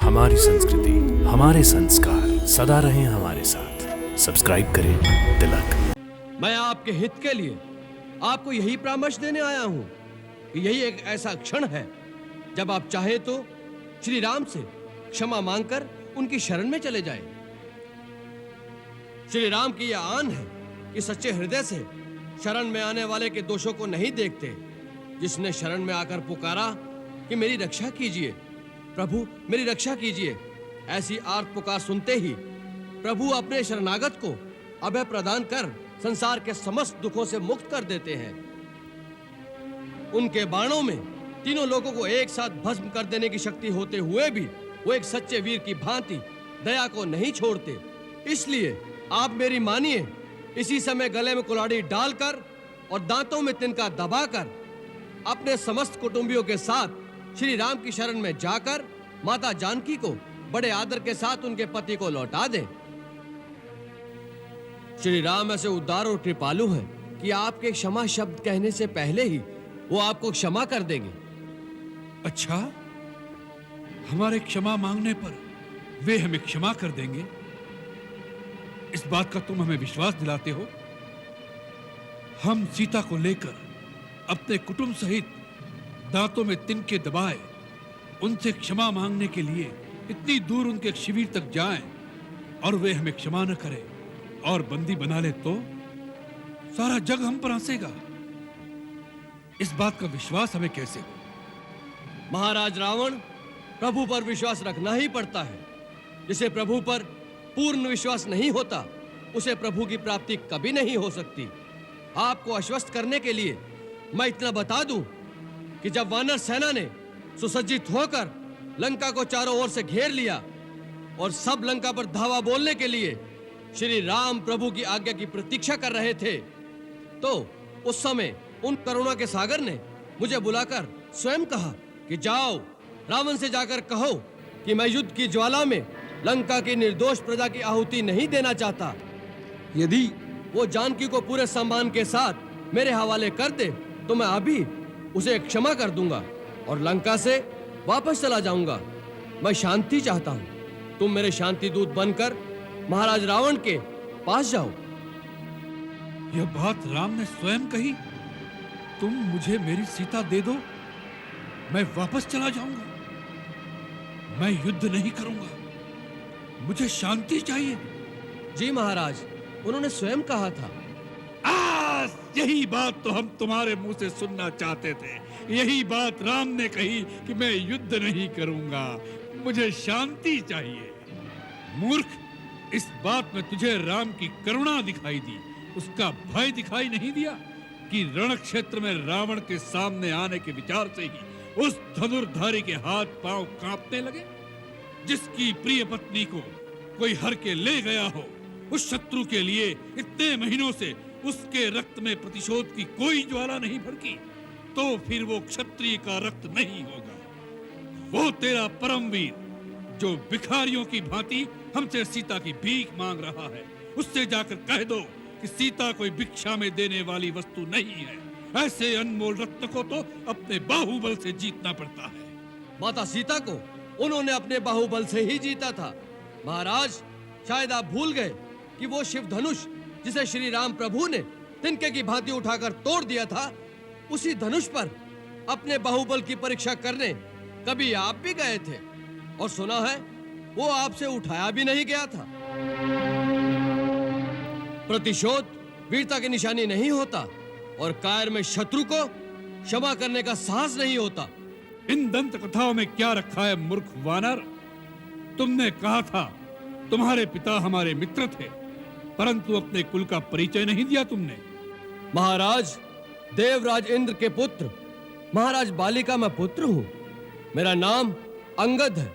हमारी संस्कृति, हमारे संस्कार सदा रहें हमारे साथ। सब्सक्राइब करें तिलक। मैं आपके हित के लिए आपको यही परामर्श देने आया हूं कि यही एक ऐसा क्षण है जब आप चाहे तो श्री राम से क्षमा मांगकर उनकी शरण में चले जाएं। श्री राम की यह आन है कि सच्चे हृदय से शरण में आने वाले के दोषों को नहीं देखते। जिसने शरण में आकर पुकारा कि मेरी रक्षा कीजिए प्रभु, मेरी रक्षा कीजिए, ऐसी आर्त पुकार सुनते ही प्रभु अपने शरणागत को अभय प्रदान कर संसार के समस्त दुखों से मुक्त कर देते हैं। उनके बाणों में तीनों लोगों को एक साथ भस्म कर देने की शक्ति होते हुए भी वो एक सच्चे वीर की भांति दया को नहीं छोड़ते। इसलिए आप मेरी मानिए, इसी समय गले में कुल्हाड़ी डालकर और दांतों में तिनका दबाकर अपने समस्त कुटुंबियों के साथ श्री राम की शरण में जाकर माता जानकी को बड़े आदर के साथ उनके पति को लौटा दें। श्री राम ऐसे उदार और कृपालु हैं कि आपके क्षमा शब्द कहने से पहले ही वो आपको क्षमा कर देंगे। अच्छा, हमारे क्षमा मांगने पर वे हमें क्षमा कर देंगे, इस बात का तुम हमें विश्वास दिलाते हो? हम सीता को लेकर अपने कुटुंब सहित दांतों में तिनके दबाए उनसे क्षमा मांगने के लिए इतनी दूर उनके शिविर तक जाएं और वे हमें क्षमा न करें और बंदी बना ले तो सारा जग हम पर हंसेगा। इस बात का विश्वास हमें कैसे हो? महाराज रावण, प्रभु पर विश्वास रखना ही पड़ता है। जिसे प्रभु पर पूर्ण विश्वास नहीं होता उसे प्रभु की प्राप्ति कभी नहीं हो सकती। आपको आश्वस्त करने के लिए मैं इतना बता दूं कि जब वानर सेना ने सुसज्जित होकर लंका को चारों ओर से घेर लिया और सब लंका पर धावा बोलने के लिए श्री राम प्रभु की आज्ञा की प्रतीक्षा कर रहे थे, तो उस समय उन करुणा के सागर ने मुझे बुलाकर स्वयं कहा कि जाओ, रावण से जाकर कहो कि मैं युद्ध की ज्वाला में लंका की निर्दोष प्रजा की आहुति नहीं देना चाहता। यदि वो जानकी को पूरे सम्मान के साथ मेरे हवाले कर दे तो मैं अभी उसे क्षमा कर दूंगा और लंका से वापस चला जाऊंगा। मैं शांति चाहता हूं। तुम मेरे शांति दूत बनकर महाराज रावण के पास जाओ। यह बात राम ने स्वयं कही? तुम मुझे मेरी सीता दे दो, मैं वापस चला जाऊंगा। मैं युद्ध नहीं करूंगा, मुझे शांति चाहिए। जी महाराज, उन्होंने स्वयं कहा था। यही बात तो हम तुम्हारे मुंह से सुनना चाहते थे। यही बात राम ने कही कि मैं युद्ध नहीं करूंगा, मुझे शांति चाहिए। मूर्ख, इस बात में तुझे राम की करुणा दिखाई दी, उसका भय दिखाई नहीं दिया कि रण क्षेत्र में रावण के सामने आने के विचार से ही उस धनुर्धारी के हाथ पांव कांपने लगे। जिसकी प्रिय पत्नी को कोई हर के ले गया हो, उस शत्रु के लिए इतने महीनों से उसके रक्त में प्रतिशोध की कोई ज्वाला नहीं भड़की, तो फिर वो क्षत्रिय का रक्त नहीं होगा। वो तेरा परमवीर जो भिखारियों की भांति हमसे सीता की भीख मांग रहा है, उससे जाकर कह दो कि सीता कोई भिक्षा में देने वाली वस्तु नहीं है। ऐसे अनमोल रत्न को तो अपने बाहुबल से जीतना पड़ता है। माता सीता को उन्होंने अपने बाहुबल से ही जीता था। महाराज, शायद आप भूल गए कि वो शिव धनुष जिसे श्री राम प्रभु ने तिनके की भांति उठाकर तोड़ दिया था, उसी धनुष पर अपने बाहुबल की परीक्षा करने कभी आप भी गए थे और सुना है वो आपसे उठाया भी नहीं गया था। प्रतिशोध वीरता की निशानी नहीं होता और कायर में शत्रु को क्षमा करने का साहस नहीं होता। इन दंत कथाओं में क्या रखा है मूर्ख वानर? तुमने कहा था तुम्हारे पिता हमारे मित्र थे, परंतु अपने कुल का परिचय नहीं दिया तुमने। महाराज, देवराज इंद्र के पुत्र महाराज बाली का मैं पुत्र हूं। मेरा नाम अंगद है